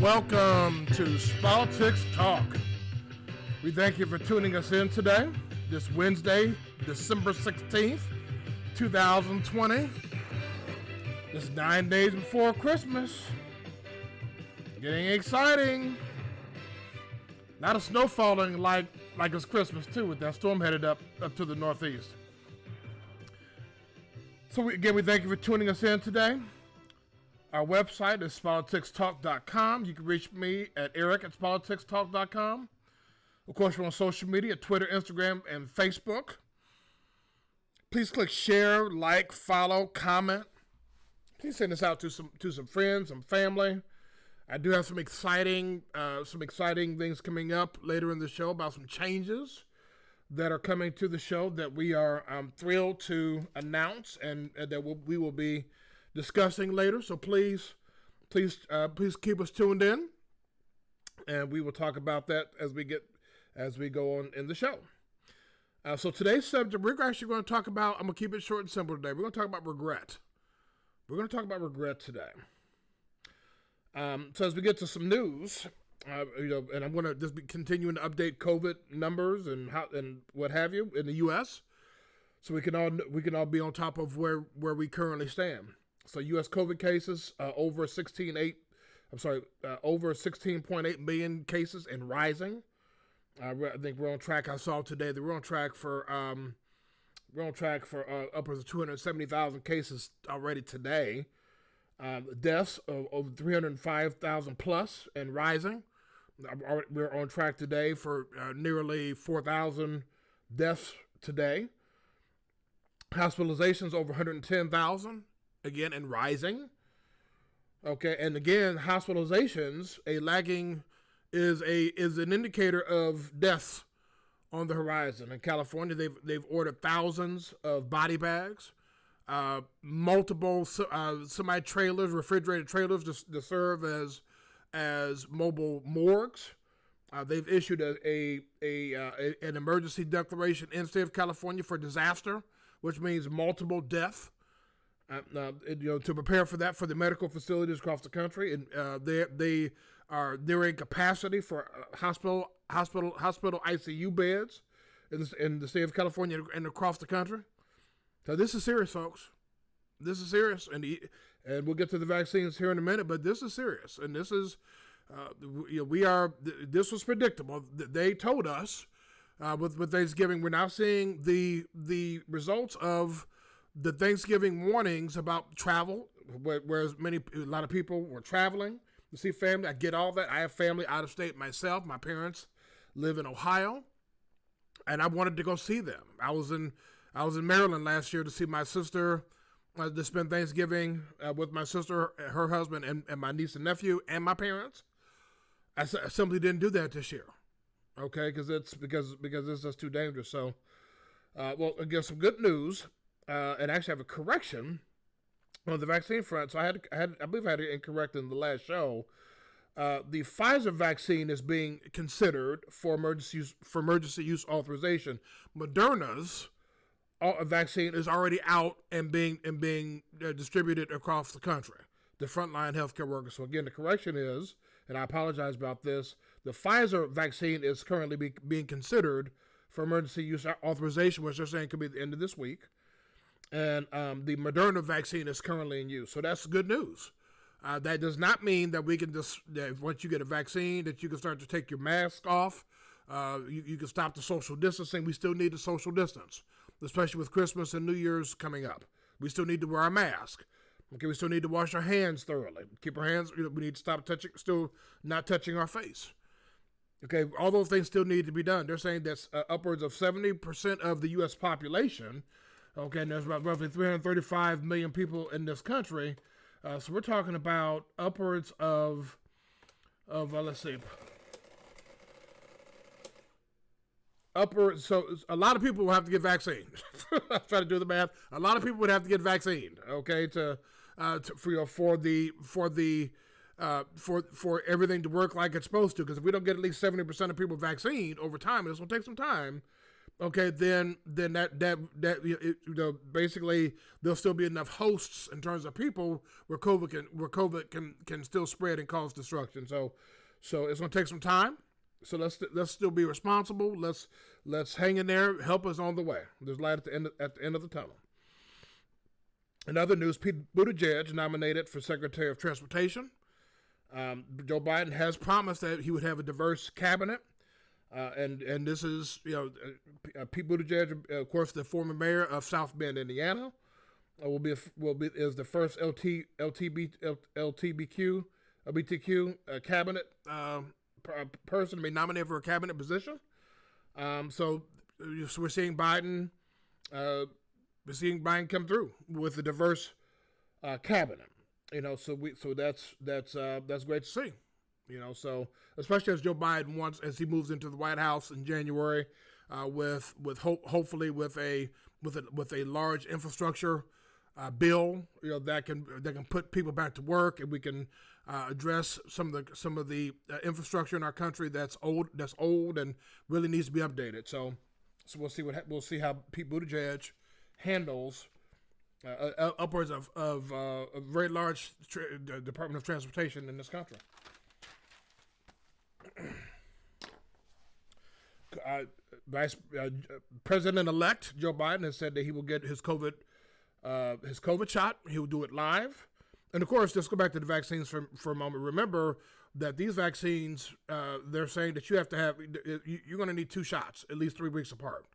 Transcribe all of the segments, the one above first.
Welcome to Politics Talk. We thank you for tuning us in today, this Wednesday, December 16th, 2020. This is 9 days before Christmas. Getting exciting. Not a snow falling like it's Christmas too, with that storm headed up to the northeast. So we thank you for tuning us in today. Our website is politicstalk.com. You can reach me at eric@politicstalk.com. Of course, we're on social media, Twitter, Instagram, and Facebook. Please click share, like, follow, comment. Please send this out to some friends, some family. I do have some exciting things coming up later in the show about some changes that are coming to the show that we are thrilled to announce and that we will be discussing later. So please keep us tuned in, and we will talk about that as we go on in the show. So today's subject, we're actually going to talk about, I'm going to keep it short and simple today. We're going to talk about regret. We're going to talk about regret today. So as we get to some news, and I'm going to just be continuing to update COVID numbers and what have you in the U.S. so we can all be on top of where we currently stand. So U.S. COVID cases over 16.8 million cases and rising. I think we're on track. I saw today that we're on track for upwards of 270,000 cases already today. Deaths of over 305,000 plus and rising. We're on track today for nearly 4,000 deaths today. Hospitalizations over 110,000. Again, and rising. Okay, and again, hospitalizations is an indicator of deaths on the horizon. In California, they've ordered thousands of body bags, multiple semi-trailers, refrigerated trailers to serve as mobile morgues. They've issued an emergency declaration in the state of California for disaster, which means multiple deaths. To prepare for that for the medical facilities across the country, and they're in capacity for hospital ICU beds in the state of California and across the country. So this is serious, folks. This is serious, and we'll get to the vaccines here in a minute. But this is serious, and this is This was predictable. They told us with Thanksgiving. We're now seeing the results of the Thanksgiving warnings about travel, whereas a lot of people were traveling to see family. I get all that. I have family out of state myself. My parents live in Ohio, and I wanted to go see them. I was in Maryland last year to see my sister, to spend Thanksgiving with my sister, her husband, and my niece and nephew, and my parents. I simply didn't do that this year, okay, because it's just too dangerous. So, again, some good news. And actually have a correction on the vaccine front. So I believe I had it incorrect in the last show. The Pfizer vaccine is being considered for emergency use authorization. Moderna's vaccine is already out and being distributed across the country, the frontline healthcare workers. So again, the correction is, and I apologize about this, the Pfizer vaccine is currently being considered for emergency use authorization, which they're saying could be the end of this week. And the Moderna vaccine is currently in use. So that's good news. That does not mean that we can once you get a vaccine, that you can start to take your mask off. You can stop the social distancing. We still need to social distance, especially with Christmas and New Year's coming up. We still need to wear a mask. Okay, we still need to wash our hands thoroughly. Keep our hands, we need to stop still not touching our face. Okay, all those things still need to be done. They're saying that's upwards of 70% of the U.S. population. Okay, and there's about roughly 335 million people in this country. So we're talking about upwards of let's see. So a lot of people will have to get vaccinated. I'm trying to do the math. A lot of people would have to get vaccinated. Okay, for everything to work like it's supposed to. Because if we don't get at least 70% of people vaccinated over time, and it's going to take some time. okay, then basically there'll still be enough hosts in terms of people where COVID can still spread and cause destruction. So it's going to take some time. So let's still be responsible. Let's hang in there. Help us on the way. There's light at the end of the tunnel. In other news, Pete Buttigieg nominated for Secretary of Transportation. Joe Biden has promised that he would have a diverse cabinet, and this is Pete Buttigieg, of course, the former mayor of South Bend, Indiana, is the first LGBTQ cabinet person to be nominated for a cabinet position. So we're seeing Biden. We're seeing Biden come through with a diverse cabinet. So that's great to see. So especially as Joe Biden wants, as he moves into the White House in January, hopefully with a large infrastructure bill, that can put people back to work, and we can address some of the infrastructure in our country that's old and really needs to be updated. So we'll see how Pete Buttigieg handles upwards of a very large Department of Transportation in this country. President-elect Joe Biden has said that he will get his COVID shot. He will do it live. And of course, let's go back to the vaccines for a moment. Remember that these vaccines, they're saying that you're going to need 2 shots, at least 3 weeks apart.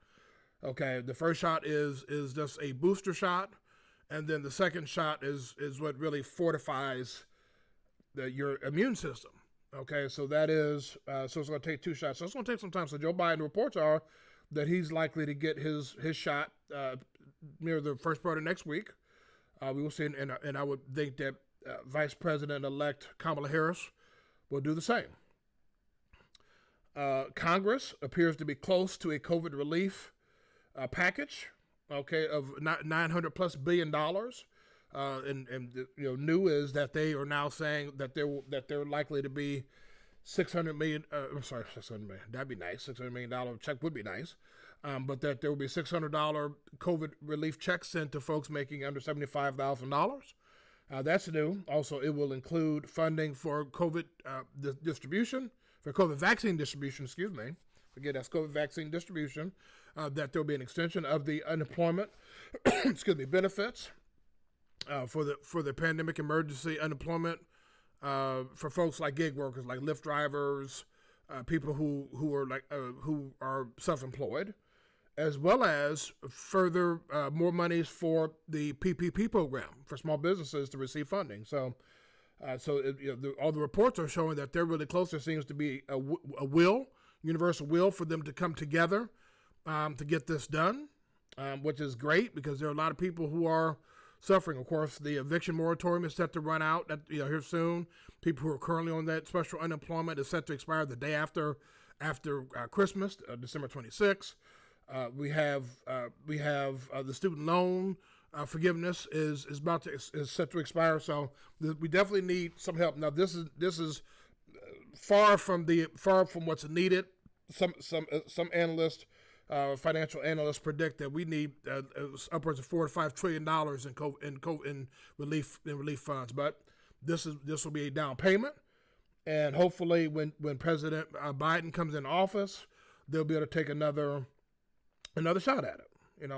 Okay, the first shot is just a booster shot, and then the second shot is what really fortifies your immune system. Okay, so that is so it's going to take 2 shots. So it's going to take some time. So Joe Biden reports are that he's likely to get his shot near the first part of next week. We will see, and I would think that Vice President-elect Kamala Harris will do the same. Congress appears to be close to a COVID relief package, okay, of $900+ billion. New is that they are now saying that they're likely to be $600 million. $600 million. That'd be nice. $600 million check would be nice. But that there will be $600 COVID relief checks sent to folks making under $75,000. That's new. Also, it will include funding for COVID distribution, for COVID vaccine distribution. Excuse me. Forget that's COVID vaccine distribution. That there will be an extension of the unemployment, benefits for the pandemic emergency unemployment for folks like gig workers, like Lyft drivers, people who are self-employed, as well as further more monies for the PPP program for small businesses to receive funding. So all the reports are showing that they're really close. There seems to be a universal will for them to come together to get this done, which is great because there are a lot of people who are suffering. Of course, the eviction moratorium is set to run out here soon. People who are currently on that special unemployment is set to expire the day after Christmas, December 26th. We have the student loan forgiveness is set to expire. So we definitely need some help. Now this is far from what's needed. Some analysts, financial analysts, predict that we need upwards of $4 to $5 trillion in relief funds. But this will be a down payment, and hopefully when President Biden comes in office, they'll be able to take another shot at it.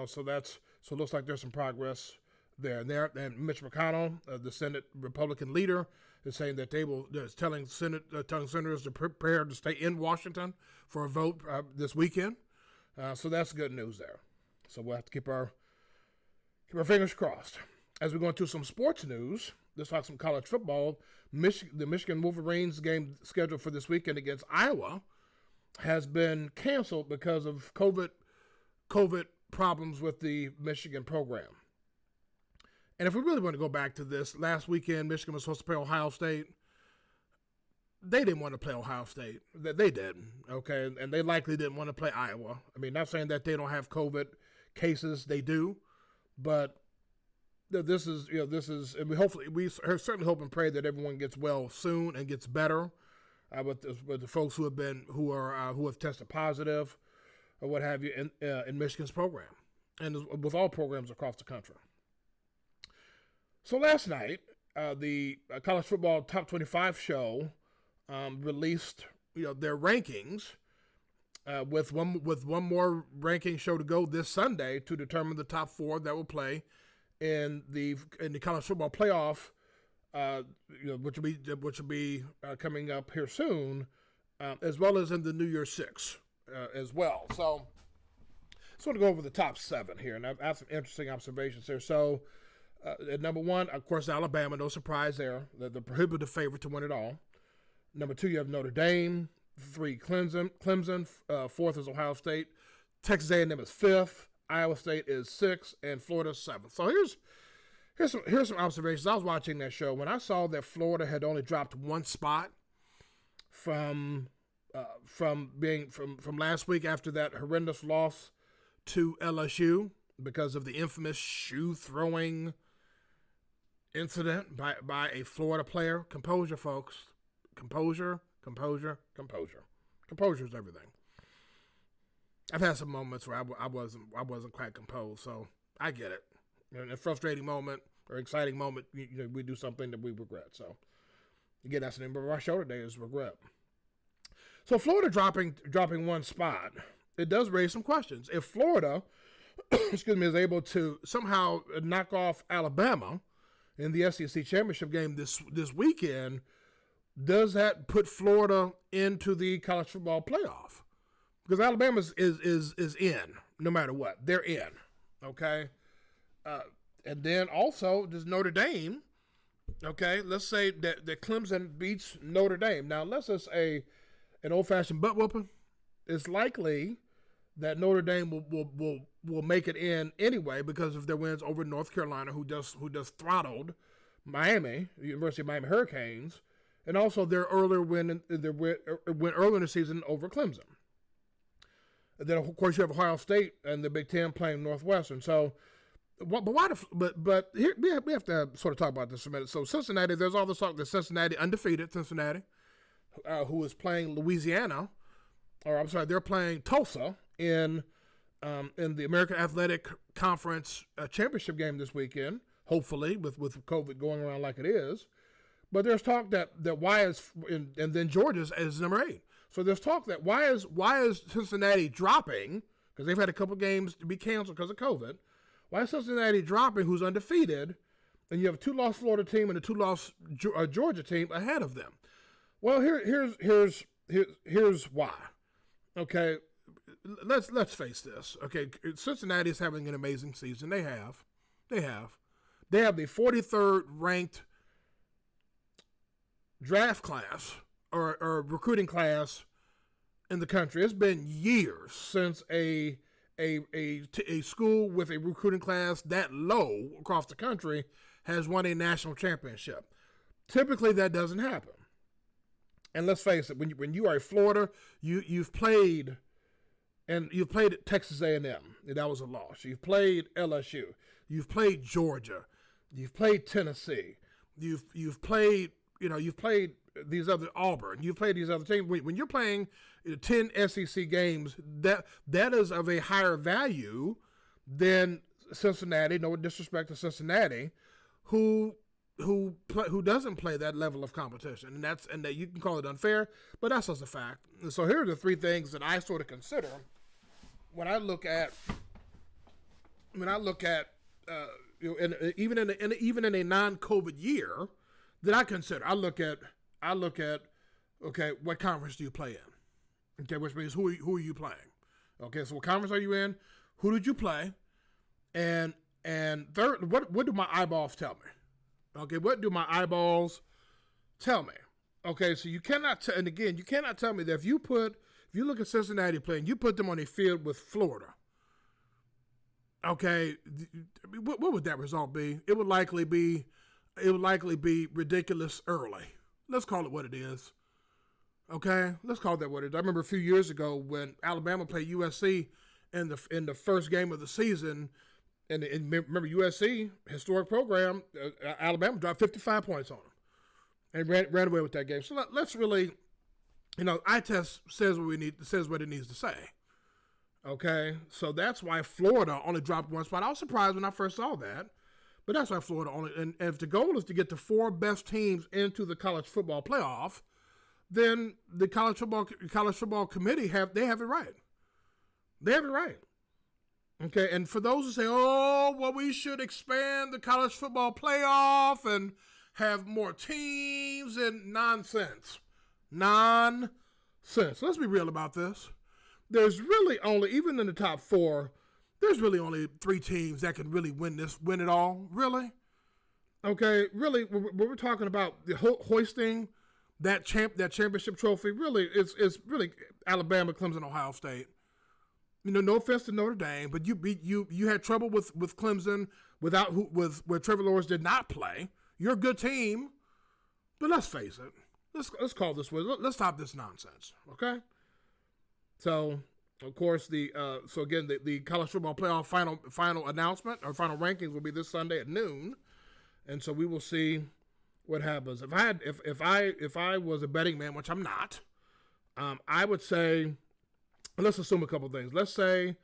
So it looks like there's some progress there. And Mitch McConnell, the Senate Republican leader, is saying that telling senators to prepare to stay in Washington for a vote this weekend. So that's good news there. So we'll have to keep our fingers crossed. As we go into some sports news, let's talk some college football. The Michigan Wolverines game scheduled for this weekend against Iowa has been canceled because of COVID problems with the Michigan program. And if we really want to go back to this, last weekend Michigan was supposed to play Ohio State. They didn't want to play Ohio State. They didn't, okay? And they likely didn't want to play Iowa. I mean, not saying that they don't have COVID cases. They do. But this is, and we certainly hope and pray that everyone gets well soon and gets better with the folks who have tested positive. or what have you in Michigan's program, and with all programs across the country. So last night, the College Football Top 25 show released their rankings. With one more ranking show to go this Sunday to determine the top 4 that will play in the college football playoff, which will be coming up here soon, as well as in the New Year's Six as well. So, I just want to go over the top 7 here, and I've some interesting observations here. So, at number 1, of course, Alabama, no surprise there. They're the prohibitive favorite to win it all. Number 2, you have Notre Dame. 3, Clemson. 4th is Ohio State. Texas A&M is 5th. Iowa State is 6th, and Florida 7th. So here's some observations. I was watching that show when I saw that Florida had only dropped 1 spot from last week after that horrendous loss to LSU because of the infamous shoe throwing incident by a Florida player. Composure, folks. Composure. Composure is everything. I've had some moments where I wasn't quite composed, so I get it. In a frustrating moment or exciting moment, we do something that we regret. So again, that's the name of our show today is regret. So Florida dropping 1 spot, it does raise some questions. If Florida, is able to somehow knock off Alabama in the SEC championship game this weekend, does that put Florida into the college football playoff? Because Alabama is in, no matter what. They're in, okay? And then also, does Notre Dame, okay? Let's say that Clemson beats Notre Dame. Now, unless it's an old-fashioned butt-whooping, it's likely that Notre Dame will make it in anyway because of their wins over North Carolina, who just throttled Miami, the University of Miami Hurricanes, and also their earlier win earlier in the season over Clemson. And then of course you have Ohio State and the Big Ten playing Northwestern. So, but here we have to sort of talk about this for a minute. So Cincinnati, there's all this talk that Cincinnati, undefeated Cincinnati, who is playing Louisiana, they're playing Tulsa in the American Athletic Conference championship game this weekend. Hopefully, with COVID going around like it is. But there's talk that why is and then Georgia is number 8. So there's talk that why is Cincinnati dropping, because they've had a couple games to be canceled because of COVID. Why is Cincinnati dropping, who's undefeated, and you have a 2-loss Florida team and a 2-loss Georgia team ahead of them? Well, here's why. Okay, let's face this. Okay, Cincinnati is having an amazing season. They have the 43rd ranked draft class or recruiting class in the country. It's been years since a school with a recruiting class that low across the country has won a national championship. Typically, that doesn't happen. And let's face it, when you are a Florida, you've played Texas A&M, and that was a loss. You've played LSU. You've played Georgia. You've played Tennessee. You've played these other Auburn. You've played these other teams. When you're playing 10 SEC games, that is of a higher value than Cincinnati. No disrespect to Cincinnati, who doesn't play that level of competition, and that you can call it unfair, but that's just a fact. And so here are the 3 things that I sort of consider when I look at even in a non-COVID year that I consider. I look at okay, what conference do you play in? Okay, which means who are you playing? Okay, so what conference are you in? Who did you play? And third, what do my eyeballs tell me? Okay, what do my eyeballs tell me? Okay, so you cannot you cannot tell me that if you look at Cincinnati playing, you put them on a field with Florida. Okay, what would that result be? It would likely be ridiculous early. Let's call it what it is. Okay, let's call that what it is. I remember a few years ago when Alabama played USC in the first game of the season, and remember USC, historic program, Alabama dropped 55 points on them and ran away with that game. So let's really, eye test says what it needs to say. Okay, so that's why Florida only dropped one spot. I was surprised when I first saw that, but that's why Florida only. And if the goal is to get the 4 best teams into the college football playoff, then the college football committee have it right. They have it right. Okay, and for those who say, "Oh, well, we should expand the college football playoff and have more teams," and nonsense. Let's be real about this. There's really only, even in the top 4, there's really only 3 teams that can really win it all. Really? Okay, really, when we're talking about the hoisting that championship trophy, really, it's really Alabama, Clemson, Ohio State. No offense to Notre Dame, but you had trouble with Clemson where Trevor Lawrence did not play. You're a good team, but let's face it. Let's call this. Let's stop this nonsense. Okay. So, of course, the college football playoff final announcement or final rankings will be this Sunday at noon, and so we will see what happens. If I was a betting man, which I'm not, I would say, let's assume a couple of things. Let's say,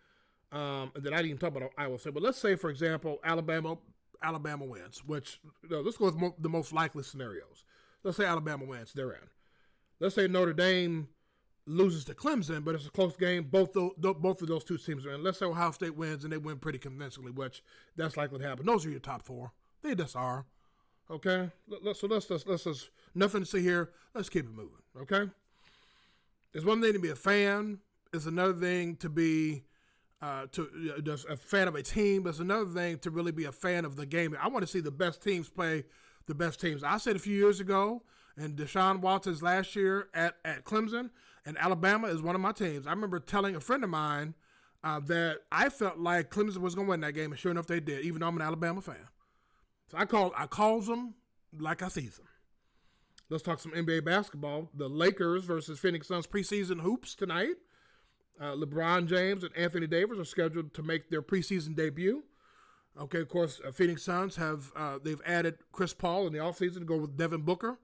and then I didn't even talk about Iowa State, but let's say, for example, Alabama wins. Which let's go with the most likely scenarios. Let's say Alabama wins, they're in. Let's say Notre Dame loses to Clemson, but it's a close game. Both of those 2 teams are in. Let's say Ohio State wins and they win pretty convincingly, which that's likely to happen. Those are your top 4. They just are. Okay, let's just nothing to see here. Let's keep it moving. Okay, it's one thing to be a fan. It's another thing to be just a fan of a team. It's another thing to really be a fan of the game. I want to see the best teams play the best teams. I said a few years ago, and Deshaun Watson's last year at Clemson, and Alabama is one of my teams. I remember telling a friend of mine that I felt like Clemson was going to win that game, and sure enough, they did, even though I'm an Alabama fan. So I calls them like I sees them. Let's talk some NBA basketball. The Lakers versus Phoenix Suns preseason hoops tonight. LeBron James and Anthony Davis are scheduled to make their preseason debut. Okay, of course, Phoenix Suns they've added Chris Paul in the offseason to go with Devin Booker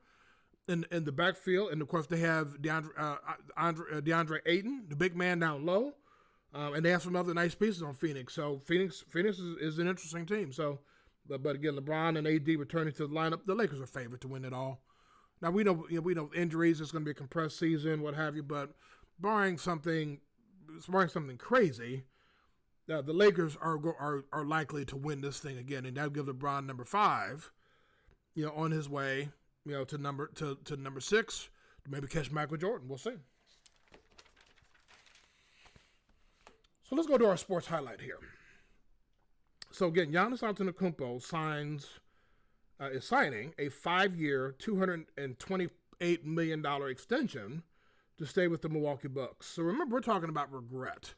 in the backfield, and of course they have DeAndre Ayton, the big man down low, and they have some other nice pieces on Phoenix. So Phoenix is an interesting team. So, but again, LeBron and AD returning to the lineup, the Lakers are favored to win it all. Now we know injuries. It's going to be a compressed season, what have you. But barring something crazy, the Lakers are likely to win this thing again, and that'll give LeBron number 5, on his way, to number 6, to maybe catch Michael Jordan. We'll see. So let's go to our sports highlight here. So again, Giannis Antetokounmpo is signing a 5-year, $228 million extension to stay with the Milwaukee Bucks. So remember, we're talking about regret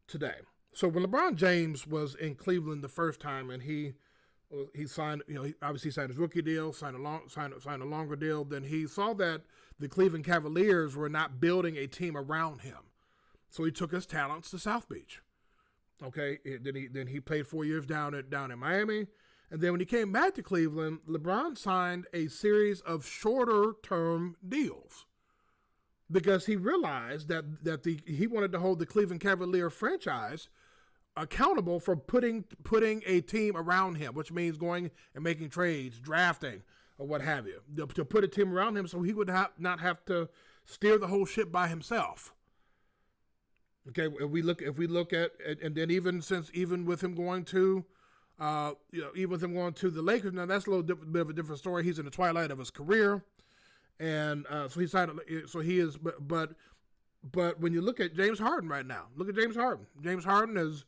today. So when LeBron James was in Cleveland the first time, and he signed, he obviously signed his rookie deal, signed a longer deal, then he saw that the Cleveland Cavaliers were not building a team around him. So he took his talents to South Beach. Okay, then he played 4 years down in Miami, and then when he came back to Cleveland, LeBron signed a series of shorter-term deals because he realized that he wanted to hold the Cleveland Cavalier franchise accountable for putting a team around him, which means going and making trades, drafting, or what have you, to put a team around him so he would not have to steer the whole ship by himself. Okay, if we look at, and then even with him going to, the Lakers, now that's a little bit of a different story. He's in the twilight of his career, and so he signed. So he is, but when you look at James Harden right now, look at James Harden. James Harden has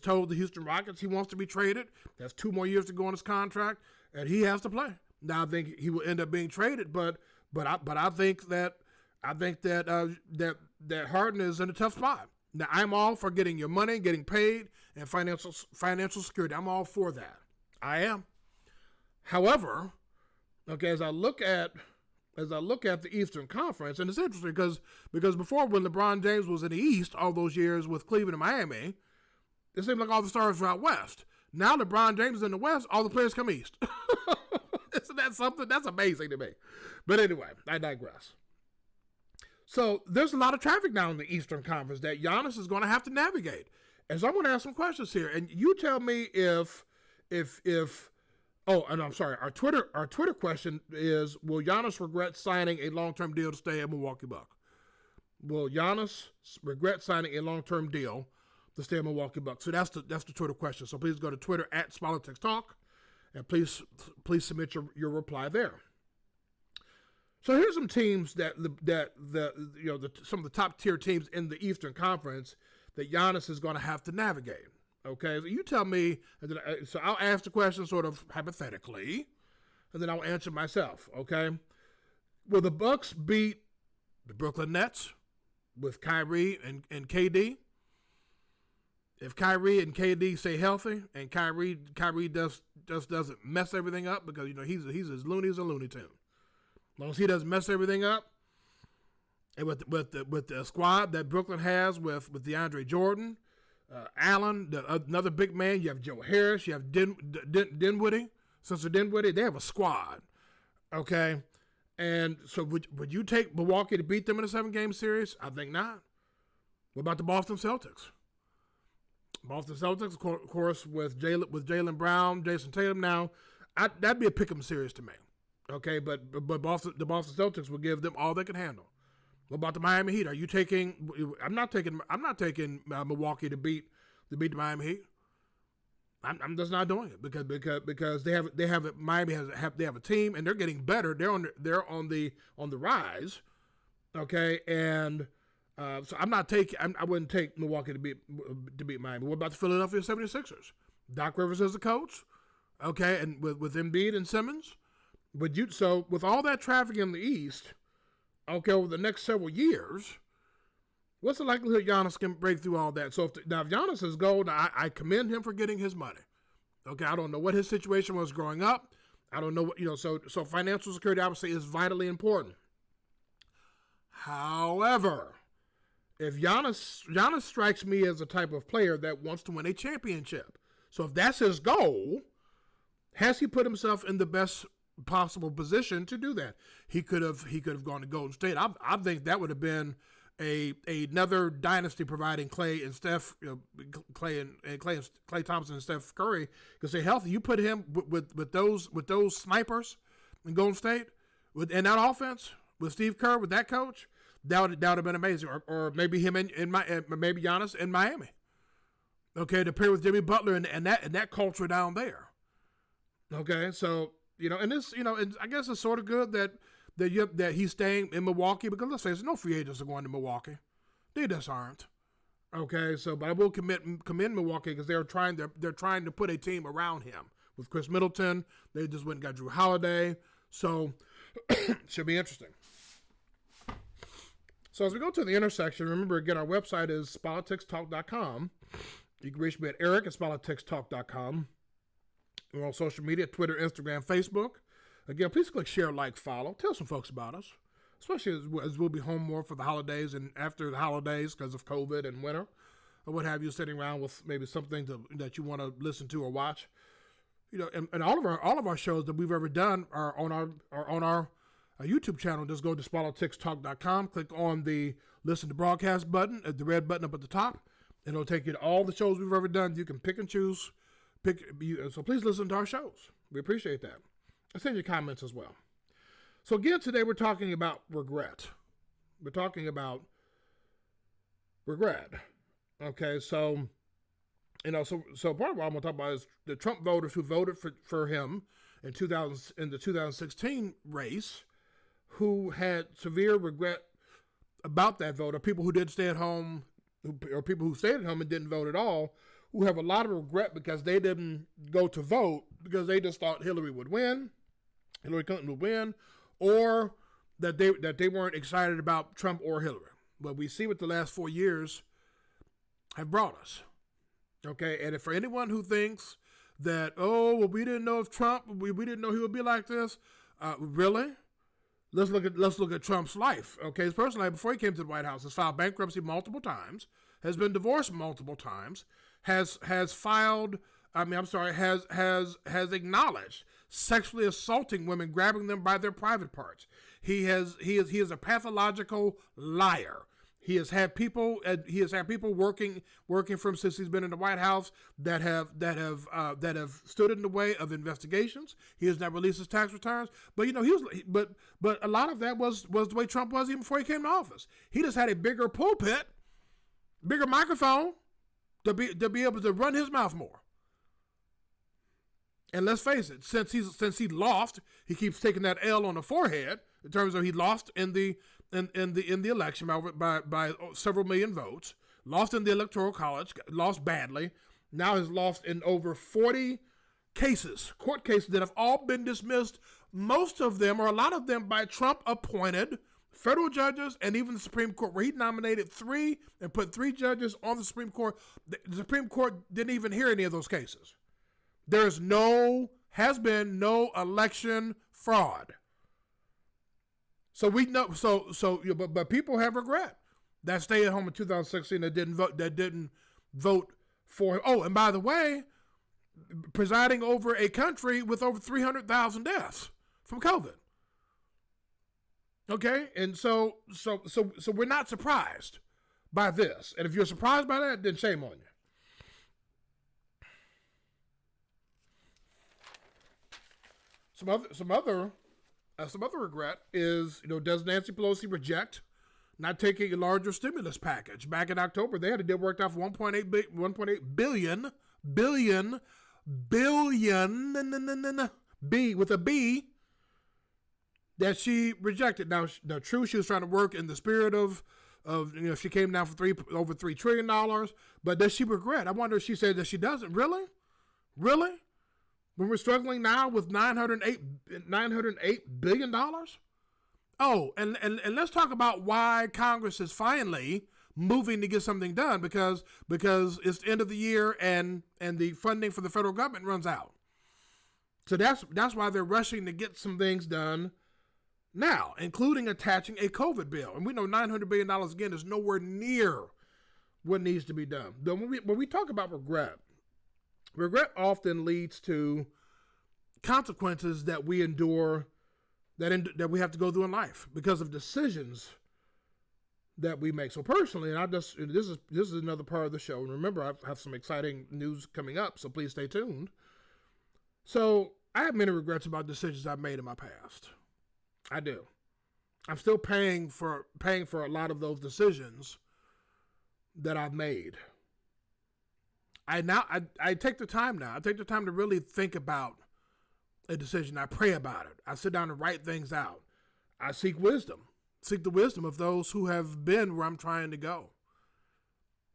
told the Houston Rockets he wants to be traded. Has 2 more years to go on his contract, and he has to play. Now I think he will end up being traded, but I think that Harden is in a tough spot. Now, I'm all for getting your money, getting paid, and financial security. I'm all for that. I am. However, okay, as I look at the Eastern Conference, and it's interesting because before, when LeBron James was in the East all those years with Cleveland and Miami, it seemed like all the stars were out West. Now LeBron James is in the West, all the players come East. Isn't that something? That's amazing to me. But anyway, I digress. So there's a lot of traffic now in the Eastern Conference that Giannis is going to have to navigate. And so I'm going to ask some questions here, and you tell me if oh, and I'm sorry, our Twitter question is: will Giannis regret signing a long-term deal to stay at Milwaukee Buck? Will Giannis regret signing a long-term deal to stay at Milwaukee Bucks? So that's the Twitter question. So please go to Twitter at Politics Talk, and please submit your reply there. So here's some teams that some of the top tier teams in the Eastern Conference that Giannis is going to have to navigate. Okay, so you tell me. So I'll ask the question sort of hypothetically, and then I'll answer myself. Okay, will the Bucks beat the Brooklyn Nets with Kyrie and KD? If Kyrie and KD stay healthy, and Kyrie just doesn't mess everything up, because he's as loony as a Looney Tune. As long as he doesn't mess everything up, and with the squad that Brooklyn has with DeAndre Jordan, Allen, another big man, you have Joe Harris, you have Dinwiddie, Spencer Dinwiddie. They have a squad, okay. And so would you take Milwaukee to beat them in a 7-game series? I think not. What about the Boston Celtics? Boston Celtics, of course, with Jaylen Brown, Jason Tatum. Now, that'd be a pick'em series to me. Okay, but the Boston Celtics will give them all they can handle. What about the Miami Heat? Are you taking? I'm not taking Milwaukee to beat the Miami Heat. I'm just not doing it because they have Miami they have a team, and they're getting better. They're on the rise. Okay, and so I wouldn't take Milwaukee to beat Miami. What about the Philadelphia 76ers? Doc Rivers is the coach. Okay, and with Embiid and Simmons. So with all that traffic in the East, okay, over the next several years, what's the likelihood Giannis can break through all that? So if Giannis is gold, I commend him for getting his money. Okay, I don't know what his situation was growing up. I don't know what, so financial security obviously is vitally important. However, if Giannis strikes me as a type of player that wants to win a championship. So if that's his goal, has he put himself in the best possible position to do that? He could have gone to Golden State. I think that would have been another dynasty providing Clay and Steph, Clay Thompson and Steph Curry, because they're healthy. You put him with those snipers in Golden State in that offense with Steve Kerr, with that coach, that would have been amazing. Or maybe him maybe Giannis in Miami. Okay, to pair with Jimmy Butler and that culture down there. Okay, so and this and I guess it's sort of good that he's staying in Milwaukee, because let's face it, no free agents are going to Milwaukee. They just aren't. Okay, so but I will commend Milwaukee, because they're trying to put a team around him with Chris Middleton. They just went and got Drew Holiday, so should be interesting. So as we go to the intersection, remember again, our website is politicstalk.com. You can reach me at eric@politicstalk.com. We're on social media, Twitter, Instagram, Facebook. Again, please click share, like, follow. Tell some folks about us, especially as we'll be home more for the holidays and after the holidays because of COVID and winter, or what have you, sitting around with maybe something that you want to listen to or watch. And all of our shows that we've ever done are on our YouTube channel. Just go to politicstalk.com, click on the listen to broadcast button, the red button up at the top, and it'll take you to all the shows we've ever done. You can pick and choose. So please listen to our shows. We appreciate that. Send your comments as well. So again, today we're talking about regret. We're talking about regret. Okay, so so part of what I'm going to talk about is the Trump voters who voted for him in the 2016 race, who had severe regret about that vote, or people who did stay at home, or people who stayed at home and didn't vote at all, who have a lot of regret because they didn't go to vote because they just thought Hillary Clinton would win, or that they weren't excited about Trump or Hillary. But we see what the last 4 years have brought us. Okay, and if for anyone who thinks that, we didn't know if Trump, we didn't know he would be like this, really? Let's look at Trump's life. Okay, his personal life before he came to the White House has filed bankruptcy multiple times, has been divorced multiple times, has acknowledged sexually assaulting women, grabbing them by their private parts. He is a pathological liar. He has had people working from since he's been in the White House that have stood in the way of investigations. He has not released his tax returns, but but a lot of that was the way Trump was even before he came to office. He just had a bigger pulpit, bigger microphone to be able to run his mouth more. And let's face it, since he lost, he keeps taking that L on the forehead in terms of he lost in the election by several million votes, lost in the Electoral College, lost badly, now has lost in over 40 cases, court cases that have all been dismissed, most of them, or a lot of them, by Trump-appointed federal judges and even the Supreme Court, where he nominated 3 and put 3 judges on the Supreme Court. The Supreme Court didn't even hear any of those cases. Has been no election fraud. So we know. But people have regret that stay at home in 2016 that didn't vote for him. Oh, and by the way, presiding over a country with over 300,000 deaths from COVID. Okay, and so we're not surprised by this. And if you're surprised by that, then shame on you. Some other regret is, does Nancy Pelosi reject not taking a larger stimulus package? Back in October, they had a deal worked out for $1.8 billion B with a B that she rejected. Now, true, she was trying to work in the spirit of she came down for over $3 trillion, but does she regret? I wonder if she said that she doesn't. Really? When we're struggling now with $908 billion? Oh, and let's talk about why Congress is finally moving to get something done, because it's the end of the year and the funding for the federal government runs out. So that's why they're rushing to get some things done now, including attaching a COVID bill. And we know $900 billion, again, is nowhere near what needs to be done. When we talk about regret often leads to consequences that we endure, that we have to go through in life because of decisions that we make. So personally, and this is another part of the show. And remember, I have some exciting news coming up, so please stay tuned. So I have many regrets about decisions I've made in my past. I do. I'm still paying for a lot of those decisions that I've made. I take the time now. I take the time to really think about a decision. I pray about it. I sit down and write things out. I seek the wisdom of those who have been where I'm trying to go.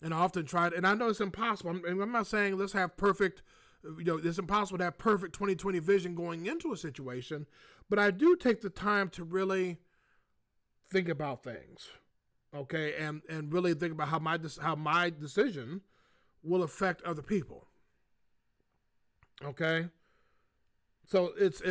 And I often and I know it's impossible. I'm not saying let's have perfect, it's impossible to have perfect 2020 vision going into a situation, but I do take the time to really think about things, okay, and really think about how my decision will affect other people. Okay, so it's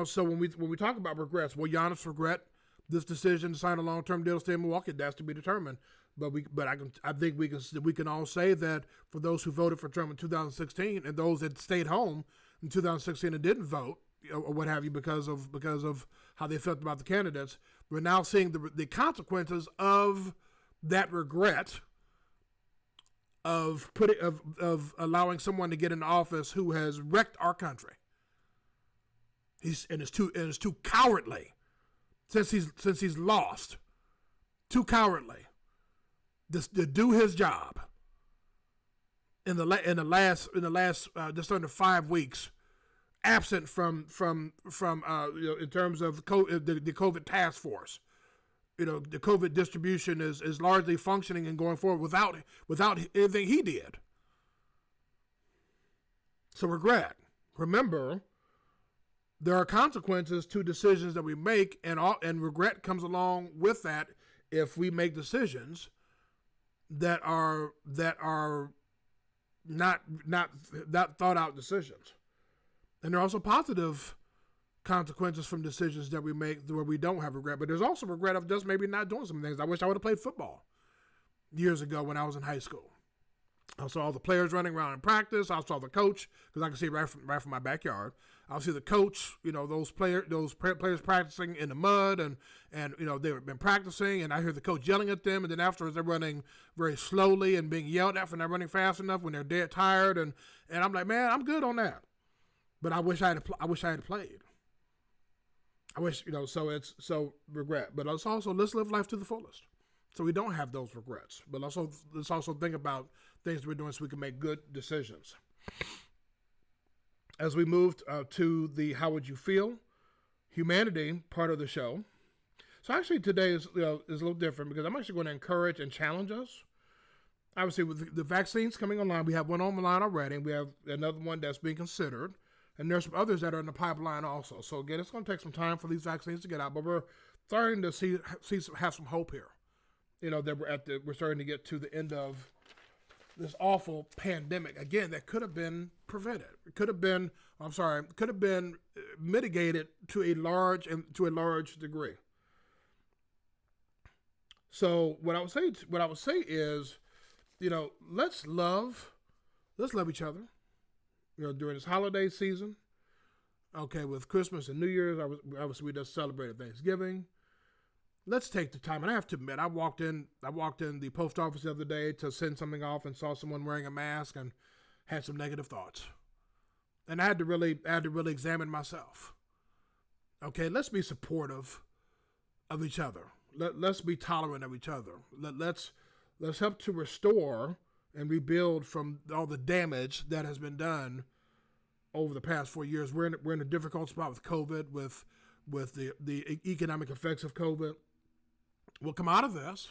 so when we talk about regrets, will Giannis regret this decision to sign a long-term deal to stay in Milwaukee? That's to be determined. But I think we can all say that for those who voted for Trump in 2016 and those that stayed home in 2016 and didn't vote, or what have you, because of how they felt about the candidates, we're now seeing the consequences of that regret of allowing someone to get in office who has wrecked our country. He's too cowardly since he's lost, too cowardly to do his job in the last just under 5 weeks, absent from in terms of the COVID task force. The COVID distribution is largely functioning and going forward without anything he did. So regret. Remember, there are consequences to decisions that we make, and regret comes along with that if we make decisions that are not thought out decisions. And there are also positive consequences from decisions that we make where we don't have regret. But there's also regret of just maybe not doing some things. I wish I would have played football years ago when I was in high school. I saw all the players running around in practice. I saw the coach, because I could see it right from my backyard. I'll see the coach, those players practicing in the mud, and they've been practicing, and I hear the coach yelling at them, and then afterwards they're running very slowly and being yelled at for not running fast enough when they're dead tired, and I'm like, man, I'm good on that, but I wish I had played. I wish, so regret, but let's live life to the fullest, so we don't have those regrets. But let's also think about things we're doing so we can make good decisions. As we moved to the How Would You Feel Humanity part of the show. So actually today is a little different because I'm actually going to encourage and challenge us. Obviously, with the vaccines coming online, we have one online already, and we have another one that's being considered, and there's some others that are in the pipeline also. So again, it's going to take some time for these vaccines to get out, but we're starting to have some hope here. That we're starting to get to the end of this awful pandemic, again, that could have been prevented. It could have been mitigated to a large degree. So what I would say is, let's love each other, during this holiday season. Okay, with Christmas and New Year's, obviously we just celebrated Thanksgiving. Let's take the time, and I have to admit, I walked in the post office the other day to send something off and saw someone wearing a mask and had some negative thoughts, and I had to really examine myself. Okay, let's be supportive of each other. Let's be tolerant of each other. Let's help to restore and rebuild from all the damage that has been done over the past 4 years. We're in a difficult spot with COVID, with the economic effects of COVID. We'll come out of this,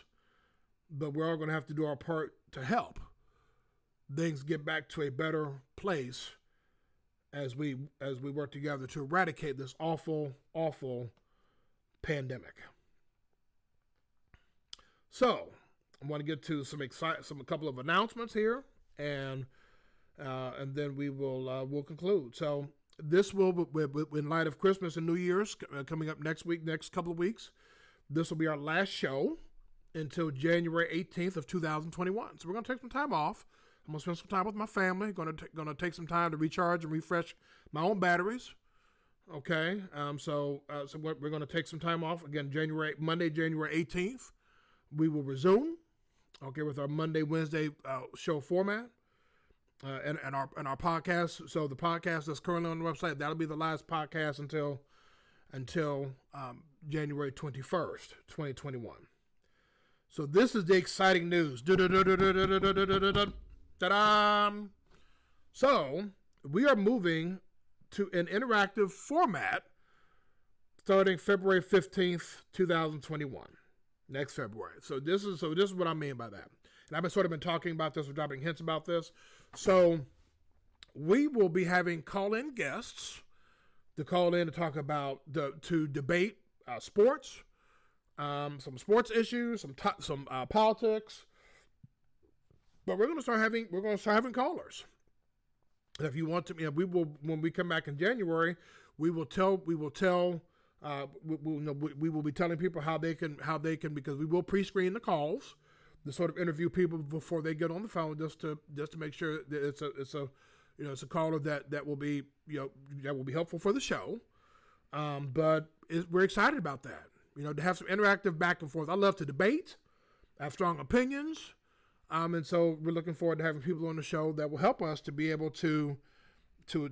but we're all going to have to do our part to help things get back to a better place as we work together to eradicate this awful, awful pandemic. So I want to get to a couple of announcements here, and then we'll conclude. So this will, in light of Christmas and New Year's coming up next couple of weeks, this will be our last show until January 18th of 2021. So we're going to take some time off. I'm going to spend some time with my family. Going to take some time to recharge and refresh my own batteries. Okay. So we're going to take some time off. Again, Monday, January 18th, we will resume. Okay, with our Monday, Wednesday show format. And our podcast. So the podcast that's currently on the website, that'll be the last podcast until January 21st, 2021. So this is the exciting news. Ta-da! So we are moving to an interactive format starting February 15th, 2021. Next February. So this is what I mean by that. And I've been talking about this or dropping hints about this. So we will be having call-in guests to call in to talk about to debate sports, some sports issues, some politics. But we're going to start having callers. And if you want to, we will, when we come back in January, we will be telling people how they can because we will pre-screen the calls to sort of interview people before they get on the phone just to make sure that it's a caller that will be helpful for the show. But we're excited about that. To have some interactive back and forth. I love to debate. I have strong opinions. And so we're looking forward to having people on the show that will help us to be able to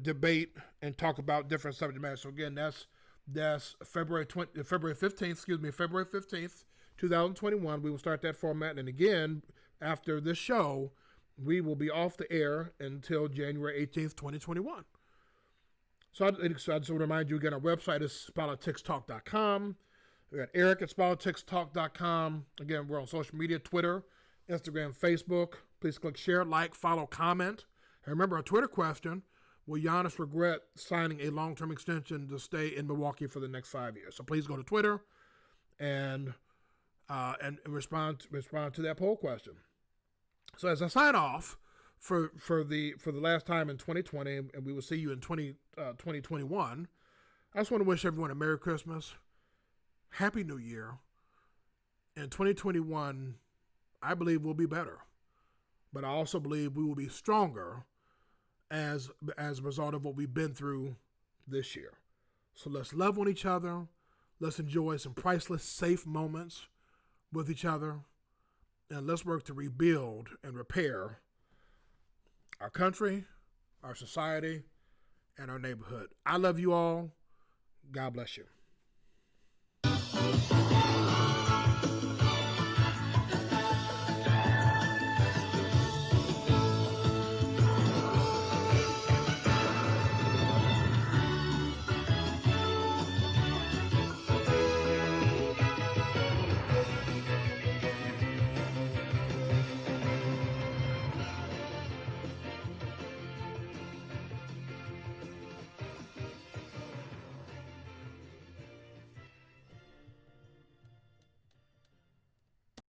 debate and talk about different subject matters. So again, that's February 15th, 2021. We will start that format. And again, after this show, we will be off the air until January 18th, 2021. So I just want to remind you again, our website is politicstalk.com. We got Eric at politicstalk.com. Again, we're on social media, Twitter, Instagram, Facebook. Please click share, like, follow, comment. And remember our Twitter question, will Giannis regret signing a long-term extension to stay in Milwaukee for the next 5 years? So please go to Twitter and respond to that poll question. So as I sign off for the last time in 2020, and we will see you in 2021, I just want to wish everyone a Merry Christmas, Happy New Year. And 2021, I believe, will be better. But I also believe we will be stronger as a result of what we've been through this year. So let's love on each other. Let's enjoy some priceless, safe moments with each other. And let's work to rebuild and repair our country, our society, and our neighborhood. I love you all. God bless you.